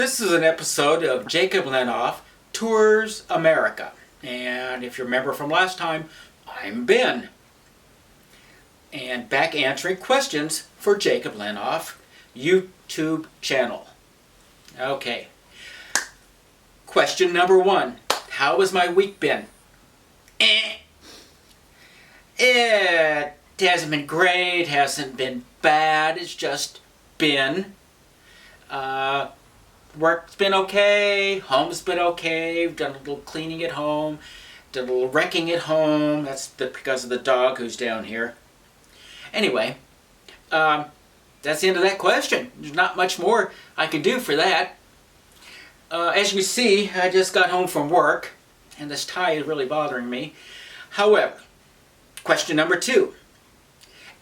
This is an episode of Jacob Lenhoff Tours America. And if you remember from last time, I'm Ben. And back answering questions for Jacob Lenhoff YouTube channel. Okay. Question number 1. How has my week been? It hasn't been great, hasn't been bad, it's just been. Work's been okay, home's been okay, we've done a little cleaning at home, done a little wrecking at home, that's because of the dog who's down here. Anyway, that's the end of that question. There's not much more I can do for that. As you see, I just got home from work, and this tie is really bothering me. However, question number 2.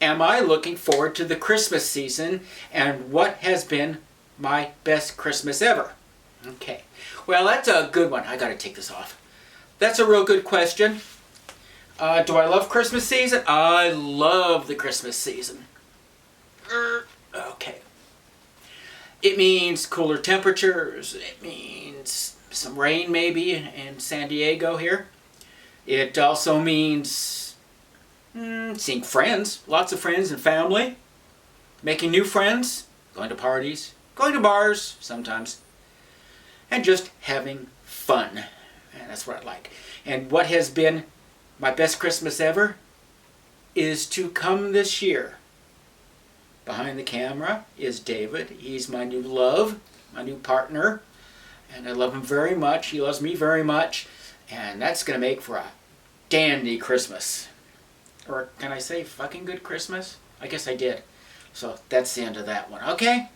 Am I looking forward to the Christmas season, and what has been my best Christmas ever? Okay, well, that's a good one. I gotta take this off. That's a real good question. Do I love Christmas season? I love the Christmas season. Okay. It means cooler temperatures. It means some rain maybe in San Diego here. It also means seeing friends, lots of friends and family, making new friends, going to parties, going to bars sometimes, and just having fun. And that's what I like. And what has been my best Christmas ever is to come this year. Behind the camera is David. He's my new love, my new partner, and I love him very much. He loves me very much, and that's going to make for a dandy Christmas. Or can I say fucking good Christmas? I guess I did. So that's the end of that one. Okay?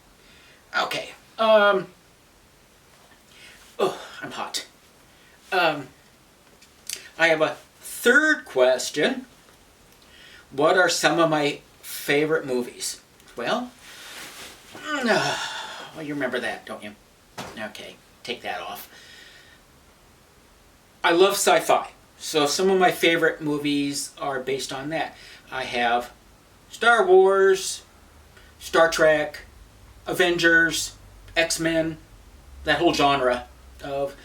Okay. Oh, I'm hot. I have a third question. What are some of my favorite movies? Well, you remember that, don't you? Okay, take that off. I love sci-fi, so some of my favorite movies are based on that. I have Star Wars, Star Trek, Avengers, X-Men, that whole genre of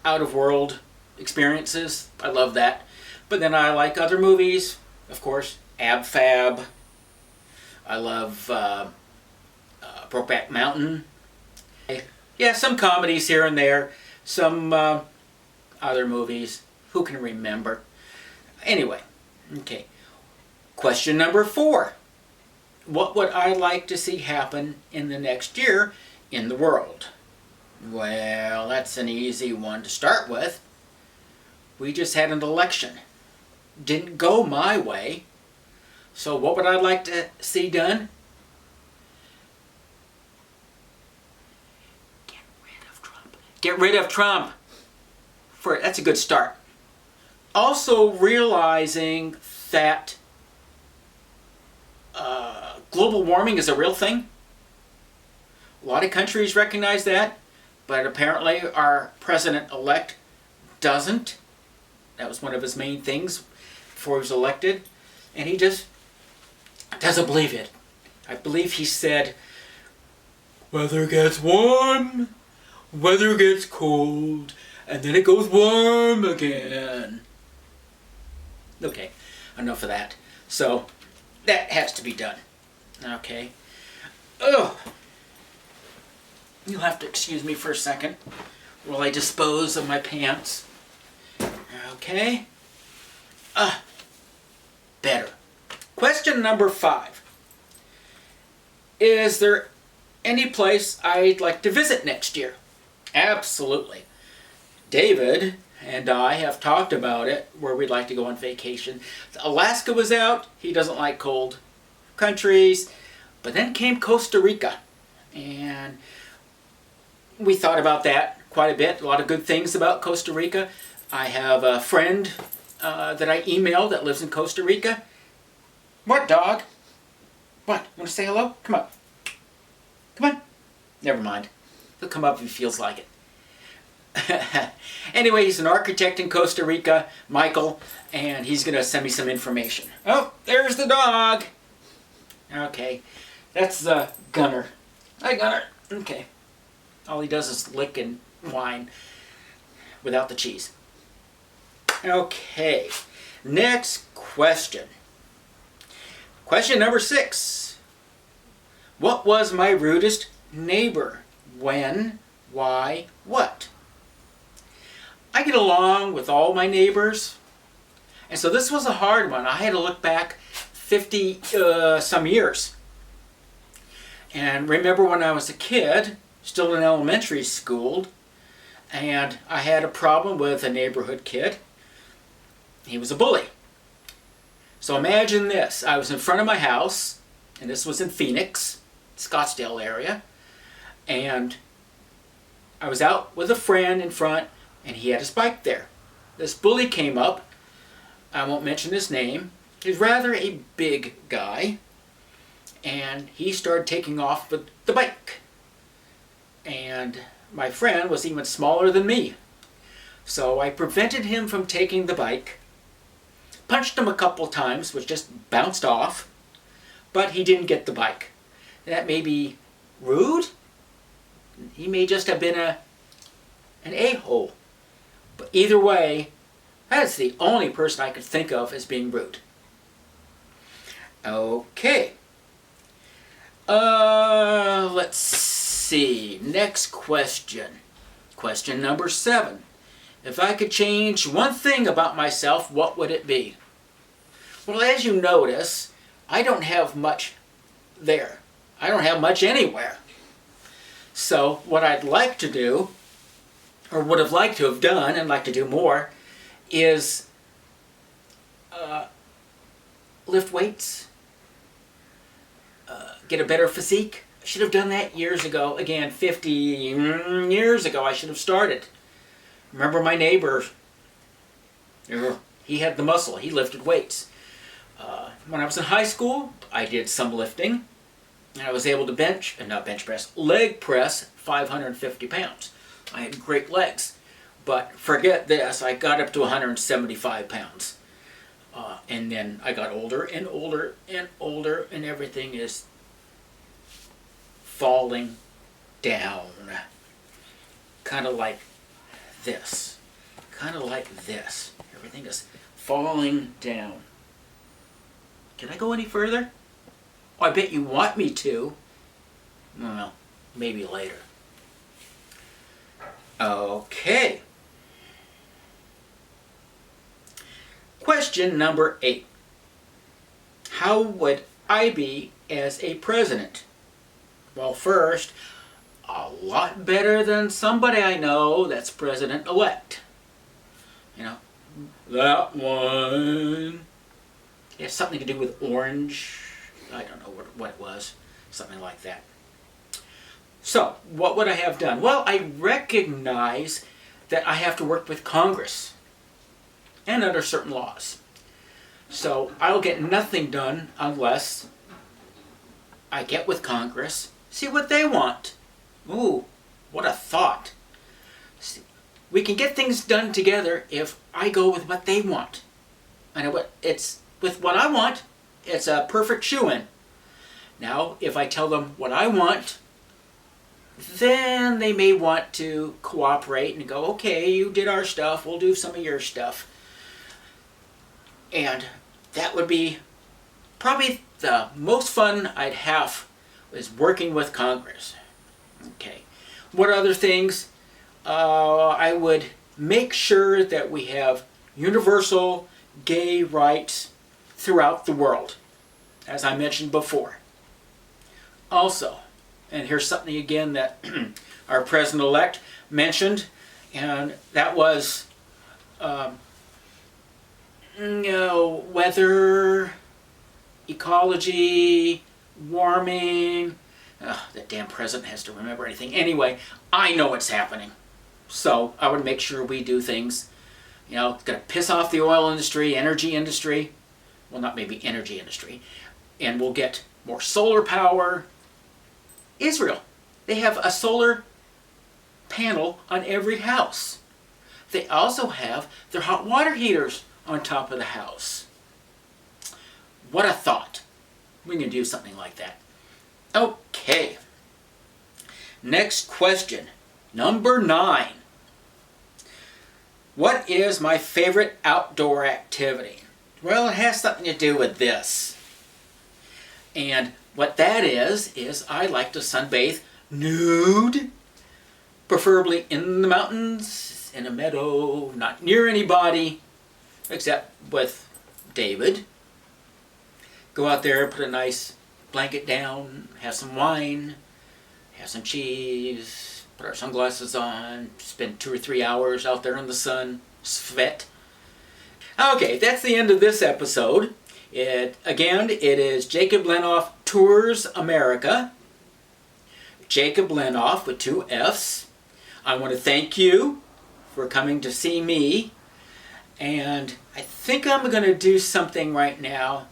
out-of-world experiences. I love that. But then I like other movies, of course, Ab Fab. I love Brokeback Mountain. Yeah, some comedies here and there. Some other movies. Who can remember? Anyway, okay. Question number 4. What would I like to see happen in the next year in the world? Well, that's an easy one to start with. We just had an election. Didn't go my way. So what would I like to see done? Get rid of Trump. Get rid of Trump. That's a good start. Also realizing that global warming is a real thing. A lot of countries recognize that, but apparently our president-elect doesn't. That was one of his main things before he was elected, and he just doesn't believe it. I believe he said, weather gets warm, weather gets cold, and then it goes warm again. Okay, enough of that. So, that has to be done. Okay. Oh, you'll have to excuse me for a second while I dispose of my pants. Okay. Better. Question number 5. Is there any place I'd like to visit next year? Absolutely. David and I have talked about it, where we'd like to go on vacation. Alaska was out. He doesn't like cold countries. But then came Costa Rica. And we thought about that quite a bit. A lot of good things about Costa Rica. I have a friend that I emailed that lives in Costa Rica. What, dog? What? You want to say hello? Come on. Come on. Never mind. He'll come up if he feels like it. Anyway, he's an architect in Costa Rica, Michael, and he's going to send me some information. Oh, there's the dog. Okay, that's Gunner. Hi, Gunner. Okay. All he does is lick and whine without the cheese. Okay, next question. Question number 6. What was my rudest neighbor? When? Why? What? I get along with all my neighbors, and so this was a hard one. I had to look back 50 some years. And remember when I was a kid, still in elementary school, and I had a problem with a neighborhood kid. He was a bully. So imagine this. I was in front of my house, and this was in Phoenix, Scottsdale area, and I was out with a friend in front, and he had his bike there. This bully came up. I won't mention his name. He's rather a big guy, and he started taking off with the bike. And my friend was even smaller than me. So I prevented him from taking the bike, punched him a couple times, which just bounced off, but he didn't get the bike. That may be rude. He may just have been an a-hole. But either way, that's the only person I could think of as being rude. Okay. Let's see. Next question. Question number 7. If I could change one thing about myself, what would it be? Well, as you notice, I don't have much there. I don't have much anywhere. So what I'd like to do, or would have liked to have done and like to do more, is lift weights, get a better physique. I should have done that years ago. Again, 50 years ago I should have started. Remember my neighbor, he had the muscle, he lifted weights. When I was in high school, I did some lifting, and I was able to leg press 550 pounds. I had great legs, but forget this, I got up to 175 pounds. And then I got older and older and older, and everything is falling down. Kind of like this. Kind of like this. Everything is falling down. Can I go any further? Oh, I bet you want me to. Well, maybe later. Okay. Question number 8. How would I be as a president? Well, first, a lot better than somebody I know that's president-elect. You know, that one. It has something to do with orange. I don't know what it was. Something like that. So, what would I have done? Well, I recognize that I have to work with Congress and under certain laws. So, I'll get nothing done unless I get with Congress, see what they want. Ooh, what a thought. See, we can get things done together if I go with what they want. I know what it's with what I want, it's a perfect shoo-in. Now, if I tell them what I want, then they may want to cooperate and go, okay, you did our stuff, we'll do some of your stuff. And that would be probably the most fun I'd have, is working with Congress. Okay. What other things? I would make sure that we have universal gay rights throughout the world, as I mentioned before. Also, and here's something again that our president-elect mentioned, and that was weather, ecology, warming. That damn president has to remember anything. Anyway, I know what's happening. So I would make sure we do things. You know, it's going to piss off the oil industry, energy industry. Well, not maybe energy industry. And we'll get more solar power. Israel, they have a solar panel on every house. They also have their hot water heaters on top of the house. What a thought. We can do something like that. Okay. Next question, number 9. What is my favorite outdoor activity? Well, it has something to do with this. And what that is I like to sunbathe nude, preferably in the mountains, in a meadow, not near anybody, except with David. Go out there, put a nice blanket down, have some wine, have some cheese, put our sunglasses on, spend 2 or 3 hours out there in the sun, sweat. Okay, that's the end of this episode. It is Jacob Lenhoff Tours America. Jacob Lenhoff with 2 F's. I want to thank you for coming to see me. And I think I'm going to do something right now.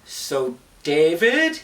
So, David,